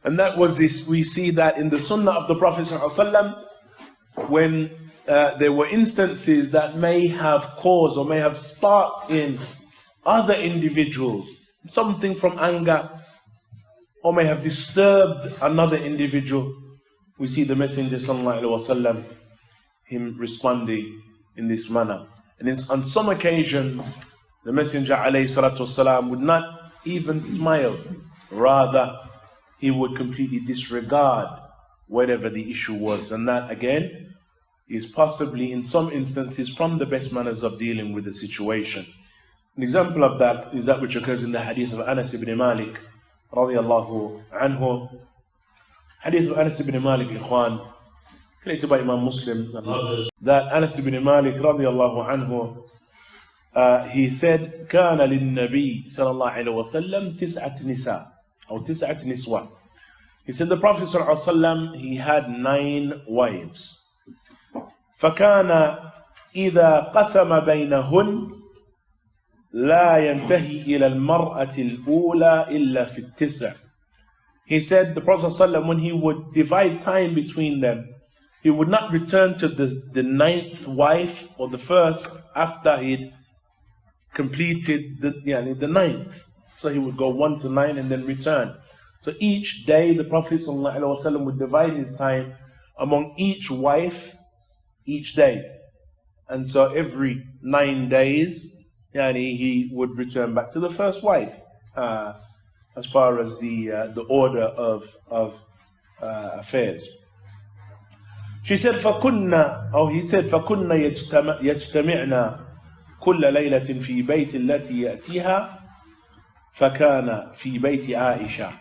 And that was this, we see that in the Sunnah of the Prophet ﷺ, when there were instances that may have caused or may have sparked in other individuals something from anger, or may have disturbed another individual, we see the Messenger ﷺ, him responding in this manner. And on some occasions, the Messenger ﷺ would not even smile, rather he would completely disregard whatever the issue was. And that again is possibly in some instances from the best manners of dealing with the situation. An example of that is that which occurs in the hadith of Anas ibn Malik radiyallahu anhu. Hadith of Anas ibn Malik, ikhwan, created by Imam Muslim, that Anas ibn Malik radiyallahu anhu, he said, كان للنبي صلى الله عليه وسلم تسعة نساء أو تسعة نسوة. He said the Prophet صلى الله عليه وسلم, he had 9 wives. فكان إذا قسم بينهن لا ينتهي إلى المرأة الأولى إلا في التسع. He said the Prophet ﷺ, when he would divide time between them, he would not return to the 9th wife or the first after he'd completed the 9th. So he would go 1 to 9 and then return. So each day the Prophet ﷺ would divide his time among each wife each day. And so every 9 days, he would return back to the first wife, as far as the order of affairs. She said, he said, فَكُنَّ يَجْتَمِعْنَا كُلَّ لَيْلَةٍ فِي بَيْتِ الَّتِي يَأْتِيهَا فَكَانَ فِي بَيْتِ عَائِشَةٍ.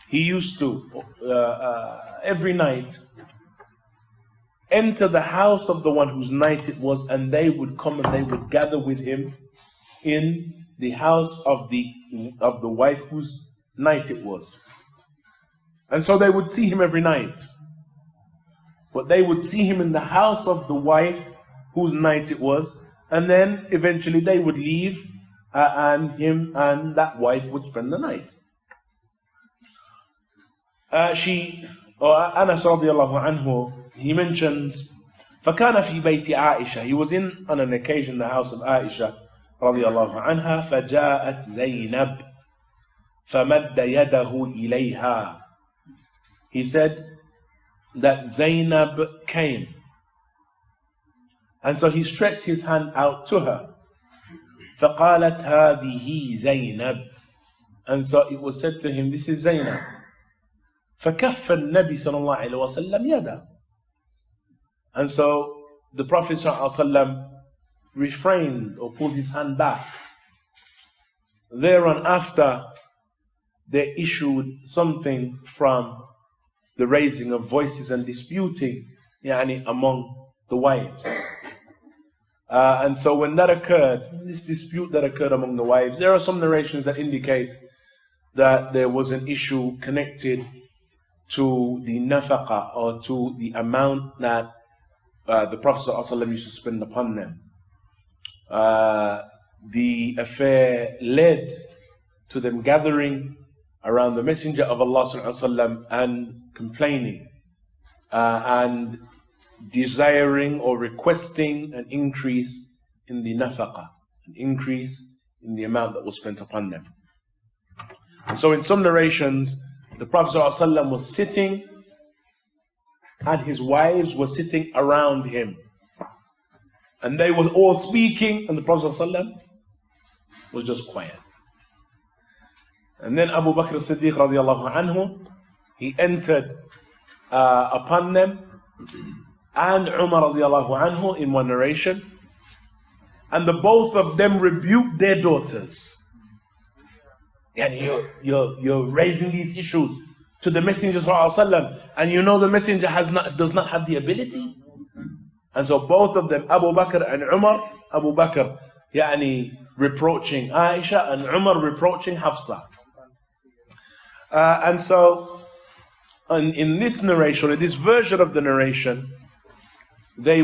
He used to, every night, enter the house of the one whose night it was, and they would come and they would gather with him in the house of the wife whose night it was. And so they would see him every night. But they would see him in the house of the wife whose night it was, and then eventually they would leave, and him and that wife would spend the night. Anas radiallahu anhu, he mentions, فَكَانَ فِي بَيْتِ عَائِشَةٍ. He was on an occasion the house of Aisha radiallahu anha, فَجَاءَتْ زَيْنَبْ فَمَدَّ يَدَهُ إِلَيْهَا. He said that Zainab came, and so he stretched his hand out to her. فَقَالَتْ هَذِهِ زَيْنَبْ. And so it was said to him, this is Zainab. فَكَفَّ النَّبِي صلى الله عليه وسلم يَدَهُ. And so the Prophet ﷺ refrained or pulled his hand back. Thereon after, they issued something from the raising of voices and disputing among the wives. And so when that occurred, this dispute that occurred among the wives, there are some narrations that indicate that there was an issue connected to the nafaqa, or to the amount that the Prophet ﷺ used to spend upon them. The affair led to them gathering around the Messenger of Allah ﷺ and complaining and desiring or requesting an increase in the nafaqa, an increase in the amount that was spent upon them. And so in some narrations, the Prophet ﷺ was sitting and his wives were sitting around him, and they were all speaking, and the Prophet ﷺ was just quiet. And then Abu Bakr as-Siddiq radiallahu anhu, he entered upon them, and Umar radiallahu anhu in one narration, and the both of them rebuked their daughters. And you're raising these issues to the Messenger ﷺ, and you know the Messenger does not have the ability. And so both of them, Abu Bakr and Umar, Abu Bakr reproaching Aisha, and Umar reproaching Hafsa. And so in this narration, in this version of the narration, the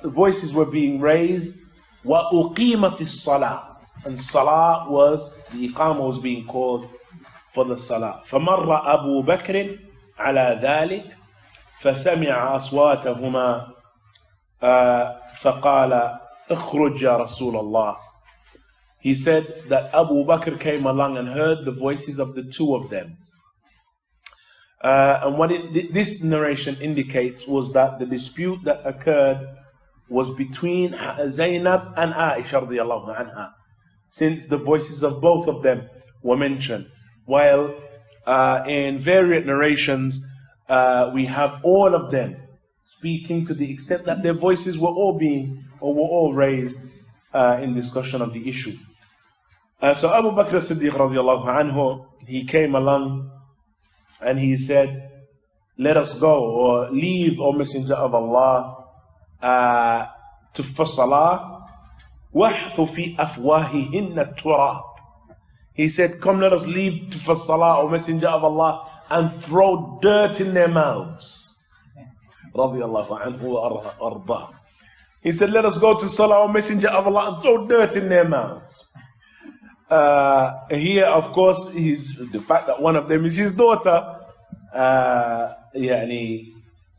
voices were being raised, وَأُقِيمَتِ الصَّلَاةِ, and Salah was, the Iqamah was being called for the salah. فمر أبو بكر على ذلك فسمع أصواتهما فقال اخرج يا رسول الله. He said that Abu Bakr came along and heard the voices of the two of them. And what this narration indicates was that the dispute that occurred was between Zainab and Aisha radiallahu anha, since the voices of both of them were mentioned. While in variant narrations, we have all of them speaking to the extent that their voices were all raised in discussion of the issue. So Abu Bakr as-Siddiq radiallahu anhu, he came along and he said, let us go or leave, O Messenger of Allah, for salah. وَحْثُ فِي أَفْوَاهِهِنَّ التُّرَابِ. He said, come, let us leave for salah, O Messenger of Allah, and throw dirt in their mouths. Radiallahu anhu wa arda. He said, let us go to salah, O Messenger of Allah, and throw dirt in their mouths. Here, of course, the fact that one of them is his daughter,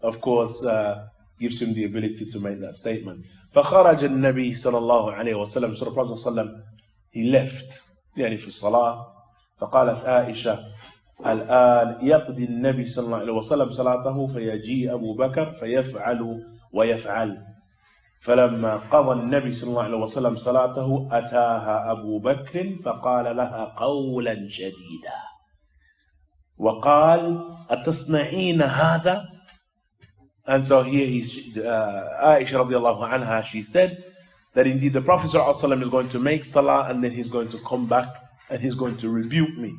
of course, gives him the ability to make that statement. فخرج النبي صلى الله عليه وسلم. So the Prophet صلى الله عليه وسلم, he left في الصلاة. فقالت عائشة الآن يقضي النبي صلى الله عليه وسلم صلاته فيجيء أبو بكر فيفعل ويفعل. فلما قضى النبي صلى الله عليه وسلم صلاته أتاها أبو بكر فقال لها قولا شديدا وقال أتصنعين هذا. And so here Aisha radiallahu anha, she said that indeed the Prophet ﷺ is going to make salah and then he's going to come back and he's going to rebuke me.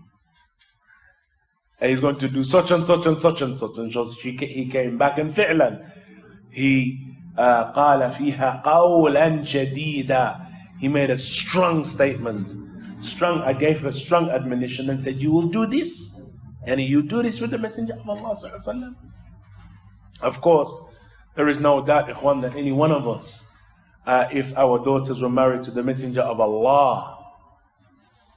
And he's going to do such and such and such and such. And so he came back and فعلا he قال فيها قولا شديدا. He made a strong statement. I gave her strong admonition and said, you will do this? And you do this with the Messenger of Allah sallallahu alaihi wasallam? Of course, there is no doubt, ikhwan, that any one of us, if our daughters were married to the Messenger of Allah,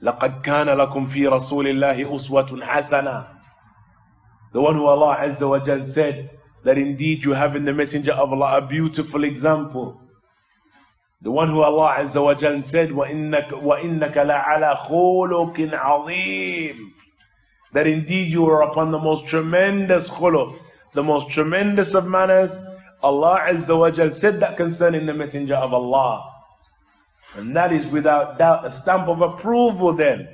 لَقَدْ كَانَ لَكُمْ فِي رَسُولِ اللَّهِ أُسْوَةٌ حَسَنَةٌ. The one who Allah Azza wa Jal said that indeed you have in the Messenger of Allah a beautiful example. The one who Allah Azza wa Jal said, وَإِنَّكَ لَعَلَى خُلُقٍ عَظِيمٍ. That indeed you are upon the most tremendous khuluq, the most tremendous of manners. Allah Azza wa Jal said that concerning the Messenger of Allah. And that is without doubt a stamp of approval then,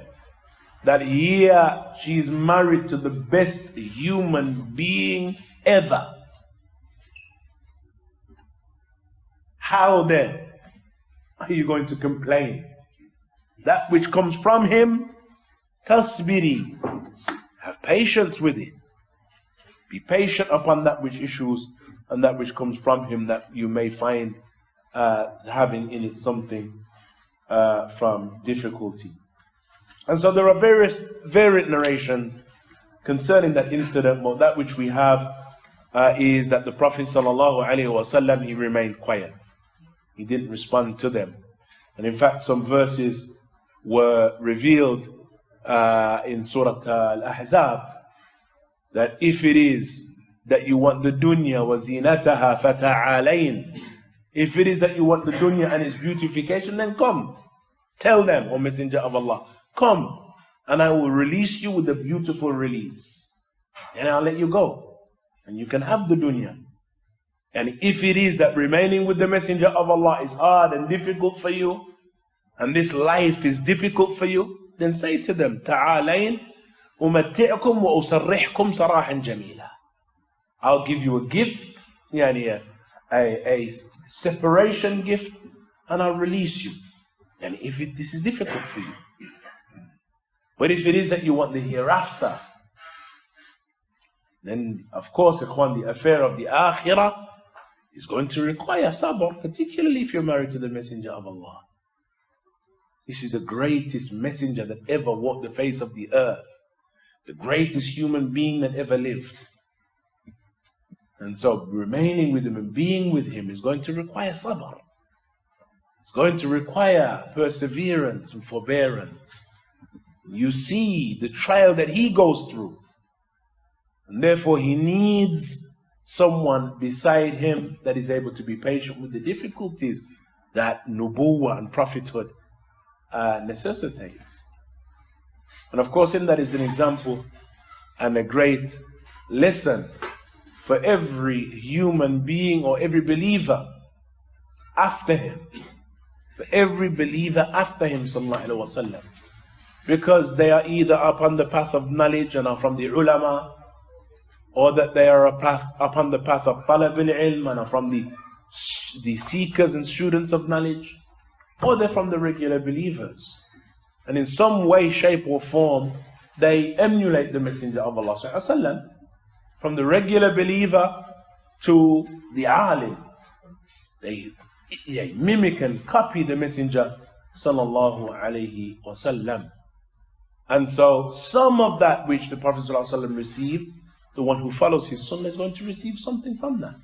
that here she is married to the best human being ever. How then are you going to complain? That which comes from him, tasbiri, have patience with it. Be patient upon that which issues and that which comes from him that you may find having in it something from difficulty. And so there are variant narrations concerning that incident, but that which we have is that the Prophet ﷺ, he remained quiet. He didn't respond to them. And in fact, some verses were revealed in Surah Al-Ahzab, that if it is that you want the dunya wa zinataha fata'alayn, if it is that you want the dunya and its beautification, then come. Tell them, O Messenger of Allah, come and I will release you with a beautiful release. And I'll let you go. And you can have the dunya. And if it is that remaining with the Messenger of Allah is hard and difficult for you, and this life is difficult for you, then say to them, ta'alayn umatti'kum wa usarrihkum sarahan jamila. I'll give you a gift, a separation gift, and I'll release you. And if this is difficult for you. But if it is that you want the hereafter, then of course, ikhwan, the affair of the akhirah is going to require sabr, particularly if you're married to the Messenger of Allah. This is the greatest messenger that ever walked the face of the earth, the greatest human being that ever lived. And so remaining with him and being with him is going to require sabr. It's going to require perseverance and forbearance. You see the trial that he goes through. And therefore he needs someone beside him that is able to be patient with the difficulties that nubuwwah and prophethood necessitates. And of course, in that is an example and a great lesson for every human being or every believer after him. For every believer after him, sallallahu alaihi wasallam. Because they are either upon the path of knowledge and are from the ulama, or that they are upon the path of talab al-ilm and are from the seekers and students of knowledge, or they're from the regular believers. And in some way, shape or form, they emulate the Messenger of Allah sallallahu alaihi wasallam, from the regular believer to the alim. They mimic and copy the Messenger sallallahu alaihi wasallam. And so some of that which the Prophet sallallahu alaihi wasallam received, the one who follows his sunnah is going to receive something from that.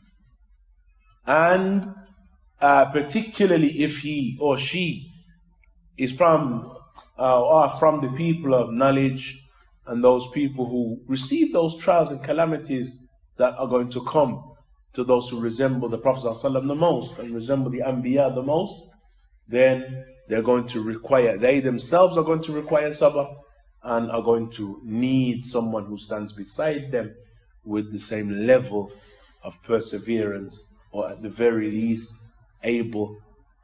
And particularly if he or she is from the people of knowledge, and those people who receive those trials and calamities that are going to come to those who resemble the Prophet ﷺ the most and resemble the Anbiya the most, then they're going to require, they themselves are going to require sabr and are going to need someone who stands beside them with the same level of perseverance, or at the very least able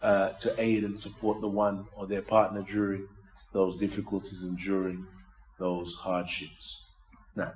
to aid and support the one or their partner during those difficulties and during those hardships. Now,